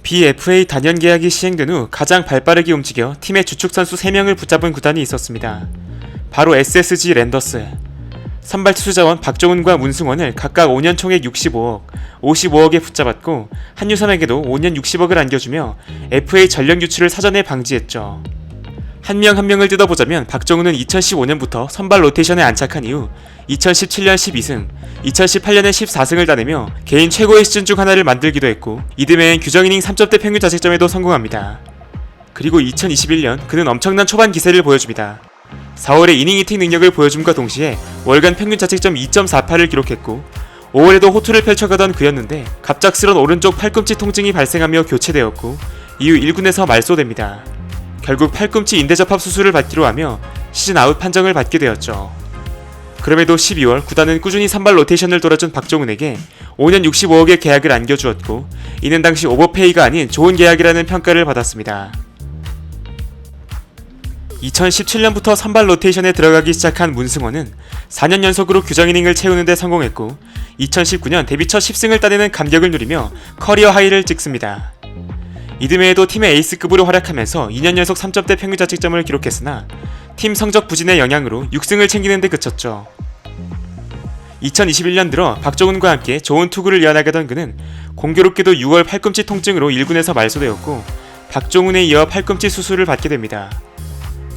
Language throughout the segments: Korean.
BFA 단연 계약이 시행된 후 가장 발빠르게 움직여 팀의 주축 선수 3명을 붙잡은 구단이 있었습니다. 바로 SSG 랜더스. 선발 투수 자원 박종훈과 문승원을 각각 5년 총액 65억, 55억에 붙잡았고 한유섬에게도 5년 60억을 안겨주며 FA 전력 유출을 사전에 방지했죠. 한 명 한 명을 뜯어보자면 박종훈은 2015년부터 선발 로테이션에 안착한 이후 2017년 12승, 2018년에 14승을 따내며 개인 최고의 시즌 중 하나를 만들기도 했고 이듬해엔 규정이닝 3점대 평균 자책점에도 성공합니다. 그리고 2021년 그는 엄청난 초반 기세를 보여줍니다. 4월에 이닝 히팅 능력을 보여줌과 동시에 월간 평균 자책점 2.48을 기록했고 5월에도 호투를 펼쳐가던 그였는데 갑작스런 오른쪽 팔꿈치 통증이 발생하며 교체되었고 이후 1군에서 말소됩니다. 결국 팔꿈치 인대접합 수술을 받기로 하며 시즌 아웃 판정을 받게 되었죠. 그럼에도 12월 구단은 꾸준히 선발 로테이션을 돌아준 박종훈에게 5년 65억의 계약을 안겨주었고 이는 당시 오버페이가 아닌 좋은 계약이라는 평가를 받았습니다. 2017년부터 선발 로테이션에 들어가기 시작한 문승원은 4년 연속으로 규정이닝을 채우는 데 성공했고 2019년 데뷔 첫 10승을 따내는 감격을 누리며 커리어 하이를 찍습니다. 이듬해에도 팀의 에이스급으로 활약하면서 2년 연속 3점대 평균 자책점을 기록했으나 팀 성적 부진의 영향으로 6승을 챙기는 데 그쳤죠. 2021년 들어 박종훈과 함께 좋은 투구를 이어나가던 그는 공교롭게도 6월 팔꿈치 통증으로 1군에서 말소되었고 박종훈에 이어 팔꿈치 수술을 받게 됩니다.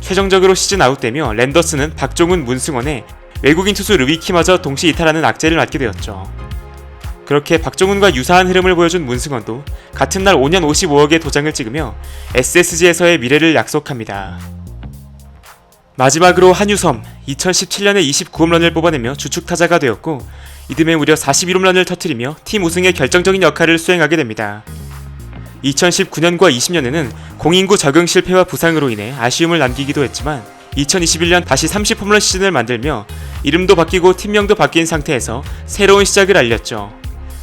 최종적으로 시즌 아웃되며 랜더스는 박종훈, 문승원의 외국인 투수 르위키마저 동시 이탈하는 악재를 맞게 되었죠. 그렇게 박종훈과 유사한 흐름을 보여준 문승원도 같은 날 5년 55억의 도장을 찍으며 SSG에서의 미래를 약속합니다. 마지막으로 한유섬, 2017년에 29홈런을 뽑아내며 주축 타자가 되었고 이듬해 무려 41홈런을 터뜨리며 팀 우승의 결정적인 역할을 수행하게 됩니다. 2019년과 20년에는 공인구 적응 실패와 부상으로 인해 아쉬움을 남기기도 했지만 2021년 다시 30홈런 시즌을 만들며 이름도 바뀌고 팀명도 바뀐 상태에서 새로운 시작을 알렸죠.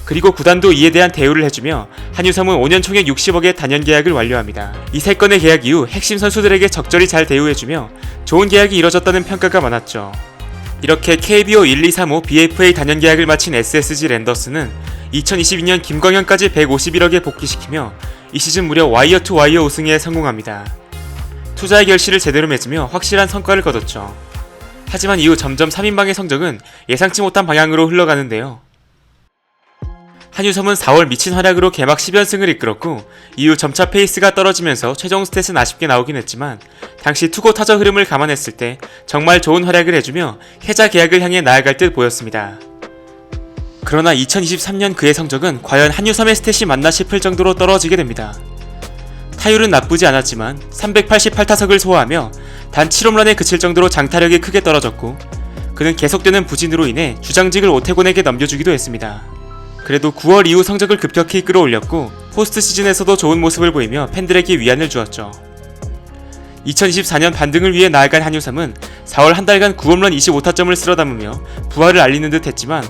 그리고 구단도 이에 대한 대우를 해주며 한유섬은 5년 총액 60억의 단연 계약을 완료합니다. 이 3건의 계약 이후 핵심 선수들에게 적절히 잘 대우해주며 좋은 계약이 이뤄졌다는 평가가 많았죠. 이렇게 KBO 1235 BFA 단연 계약을 마친 SSG 랜더스는 2022년 김광현까지 151억에 복귀시키며 이 시즌 무려 와이어 투 와이어 우승에 성공합니다. 투자의 결실을 제대로 맺으며 확실한 성과를 거뒀죠. 하지만 이후 점점 3인방의 성적은 예상치 못한 방향으로 흘러가는데요. 한유섬은 4월 미친 활약으로 개막 10연승을 이끌었고 이후 점차 페이스가 떨어지면서 최종 스탯은 아쉽게 나오긴 했지만 당시 투고 타자 흐름을 감안했을 때 정말 좋은 활약을 해주며 해자 계약을 향해 나아갈 듯 보였습니다. 그러나 2023년 그의 성적은 과연 한유섬의 스탯이 맞나 싶을 정도로 떨어지게 됩니다. 타율은 나쁘지 않았지만 388타석을 소화하며 단 7홈런에 그칠 정도로 장타력이 크게 떨어졌고 그는 계속되는 부진으로 인해 주장직을 오태곤에게 넘겨주기도 했습니다. 그래도 9월 이후 성적을 급격히 끌어올렸고 포스트 시즌에서도 좋은 모습을 보이며 팬들에게 위안을 주었죠. 2024년 반등을 위해 나아간 한유섬은 4월 한 달간 9홈런 25타점을 쓸어담으며 부활을 알리는 듯 했지만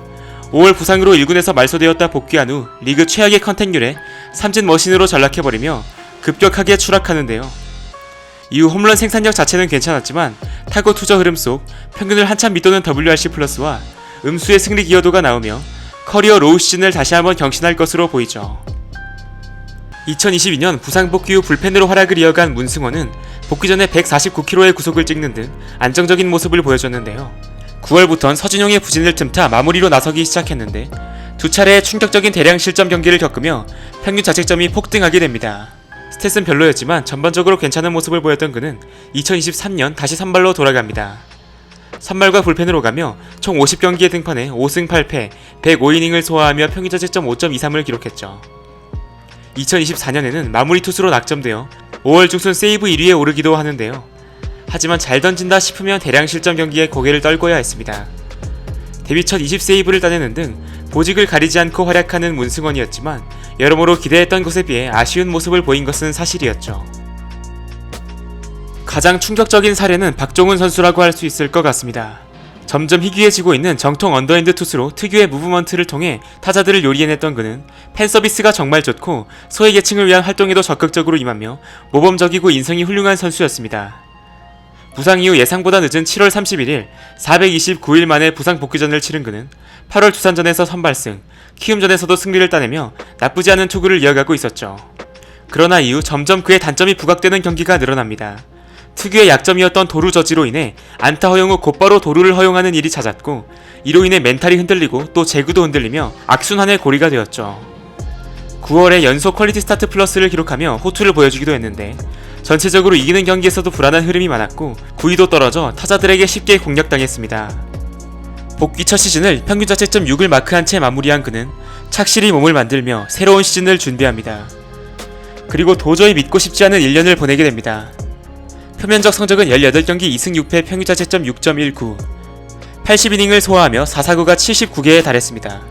5월 부상으로 1군에서 말소되었다 복귀한 후 리그 최악의 컨택률에 삼진 머신으로 전락해버리며 급격하게 추락하는데요. 이후 홈런 생산력 자체는 괜찮았지만 타고 투저 흐름 속 평균을 한참 밑도는 WRC+와 음수의 승리 기여도가 나오며 커리어 로우 시즌을 다시 한번 경신할 것으로 보이죠. 2022년 부상 복귀 후 불펜으로 활약을 이어간 문승원은 복귀 전에 149km의 구속을 찍는 등 안정적인 모습을 보여줬는데요. 9월부턴 서준용의 부진을 틈타 마무리로 나서기 시작했는데 두 차례의 충격적인 대량 실점 경기를 겪으며 평균 자책점이 폭등하게 됩니다. 스탯은 별로였지만 전반적으로 괜찮은 모습을 보였던 그는 2023년 다시 선발로 돌아갑니다. 선발과 불펜으로 가며 총 50경기에 등판해 5승 8패, 105이닝을 소화하며 평균 자책점 5.23을 기록했죠. 2024년에는 마무리 투수로 낙점되어 5월 중순 세이브 1위에 오르기도 하는데요. 하지만 잘 던진다 싶으면 대량 실점 경기에 고개를 떨궈야 했습니다. 데뷔 첫 20세이브를 따내는 등 보직을 가리지 않고 활약하는 문승원이었지만 여러모로 기대했던 것에 비해 아쉬운 모습을 보인 것은 사실이었죠. 가장 충격적인 사례는 박종훈 선수라고 할 수 있을 것 같습니다. 점점 희귀해지고 있는 정통 언더핸드 투수로 특유의 무브먼트를 통해 타자들을 요리해냈던 그는 팬서비스가 정말 좋고 소외 계층을 위한 활동에도 적극적으로 임하며 모범적이고 인성이 훌륭한 선수였습니다. 부상 이후 예상보다 늦은 7월 31일 429일 만에 부상 복귀전을 치른 그는 8월 두산전에서 선발승, 키움전에서도 승리를 따내며 나쁘지 않은 투구를 이어가고 있었죠. 그러나 이후 점점 그의 단점이 부각되는 경기가 늘어납니다. 특유의 약점이었던 도루 저지로 인해 안타 허용 후 곧바로 도루를 허용하는 일이 잦았고, 이로 인해 멘탈이 흔들리고 또 제구도 흔들리며 악순환의 고리가 되었죠. 9월에 연속 퀄리티 스타트 플러스를 기록하며 호투를 보여주기도 했는데, 전체적으로 이기는 경기에서도 불안한 흐름이 많았고 9위도 떨어져 타자들에게 쉽게 공략당했습니다. 복귀 첫 시즌을 평균 자책점 6을 마크한 채 마무리한 그는 착실히 몸을 만들며 새로운 시즌을 준비합니다. 그리고 도저히 믿고 싶지 않은 1년을 보내게 됩니다. 표면적 성적은 18경기 2승 6패 평균 자책점 6.19, 80이닝을 소화하며 4사구가 79개에 달했습니다.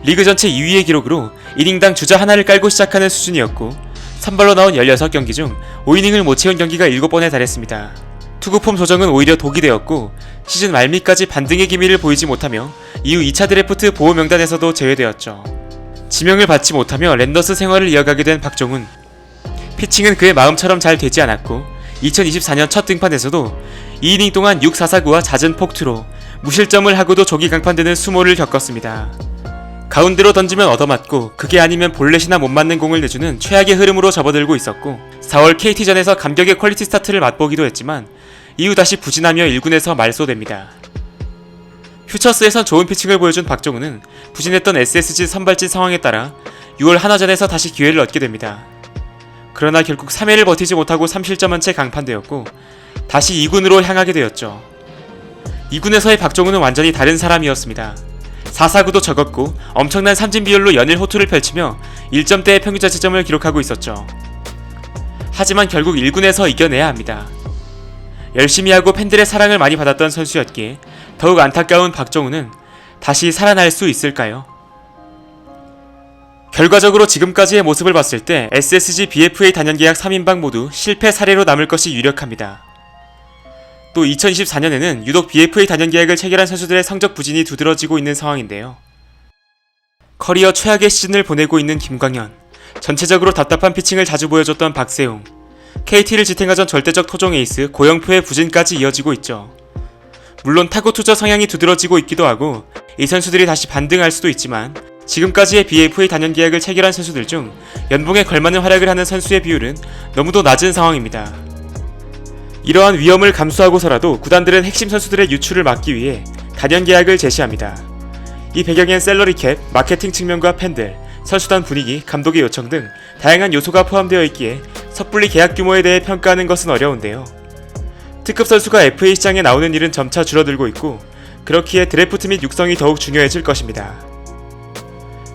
리그 전체 2위의 기록으로 이닝당 주자 하나를 깔고 시작하는 수준이었고, 선발로 나온 16경기 중 5이닝을 못 채운 경기가 7번에 달했습니다. 투구폼 조정은 오히려 독이 되었고, 시즌 말미까지 반등의 기미를 보이지 못하며 이후 2차 드래프트 보호 명단에서도 제외되었죠. 지명을 받지 못하며 랜더스 생활을 이어가게 된 박종훈. 피칭은 그의 마음처럼 잘 되지 않았고 2024년 첫 등판에서도 2이닝 동안 6사사구와 잦은 폭투로 무실점을 하고도 조기 강판되는 수모를 겪었습니다. 가운데로 던지면 얻어맞고 그게 아니면 볼넷이나 못 맞는 공을 내주는 최악의 흐름으로 접어들고 있었고, 4월 KT전에서 감격의 퀄리티 스타트를 맛보기도 했지만 이후 다시 부진하며 1군에서 말소됩니다. 퓨처스에선 좋은 피칭을 보여준 박종훈은 부진했던 SSG 선발진 상황에 따라 6월 하나전에서 다시 기회를 얻게 됩니다. 그러나 결국 3회를 버티지 못하고 3실점한 채 강판되었고 다시 2군으로 향하게 되었죠. 2군에서의 박종훈은 완전히 다른 사람이었습니다. 4사구도 적었고 엄청난 삼진 비율로 연일 호투를 펼치며 1점대의 평균 자책점을 기록하고 있었죠. 하지만 결국 1군에서 이겨내야 합니다. 열심히 하고 팬들의 사랑을 많이 받았던 선수였기에 더욱 안타까운 박종훈은 다시 살아날 수 있을까요? 결과적으로 지금까지의 모습을 봤을 때 SSG, BFA 단연계약 3인방 모두 실패 사례로 남을 것이 유력합니다. 또 2024년에는 유독 BFA 단연계약을 체결한 선수들의 성적 부진이 두드러지고 있는 상황인데요. 커리어 최악의 시즌을 보내고 있는 김광현, 전체적으로 답답한 피칭을 자주 보여줬던 박세웅, KT를 지탱하던 절대적 토종 에이스 고영표의 부진까지 이어지고 있죠. 물론 타고 투자 성향이 두드러지고 있기도 하고 이 선수들이 다시 반등할 수도 있지만, 지금까지의 BFA 단연계약을 체결한 선수들 중 연봉에 걸맞는 활약을 하는 선수의 비율은 너무도 낮은 상황입니다. 이러한 위험을 감수하고서라도 구단들은 핵심 선수들의 유출을 막기 위해 단연계약을 제시합니다. 이 배경엔 셀러리캡, 마케팅 측면과 팬들, 선수단 분위기, 감독의 요청 등 다양한 요소가 포함되어 있기에 섣불리 계약 규모에 대해 평가하는 것은 어려운데요. 특급 선수가 FA 시장에 나오는 일은 점차 줄어들고 있고, 그렇기에 드래프트 및 육성이 더욱 중요해질 것입니다.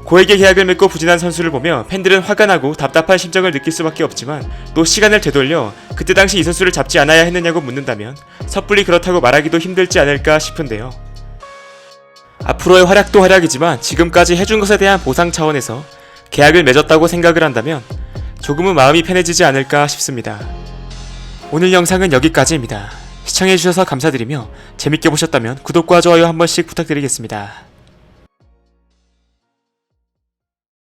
고액의 계약을 맺고 부진한 선수를 보며 팬들은 화가 나고 답답한 심정을 느낄 수밖에 없지만, 또 시간을 되돌려 그때 당시 이 선수를 잡지 않아야 했느냐고 묻는다면 섣불리 그렇다고 말하기도 힘들지 않을까 싶은데요. 앞으로의 활약도 활약이지만 지금까지 해준 것에 대한 보상 차원에서 계약을 맺었다고 생각을 한다면 조금은 마음이 편해지지 않을까 싶습니다. 오늘 영상은 여기까지입니다. 시청해주셔서 감사드리며 재밌게 보셨다면 구독과 좋아요 한 번씩 부탁드리겠습니다.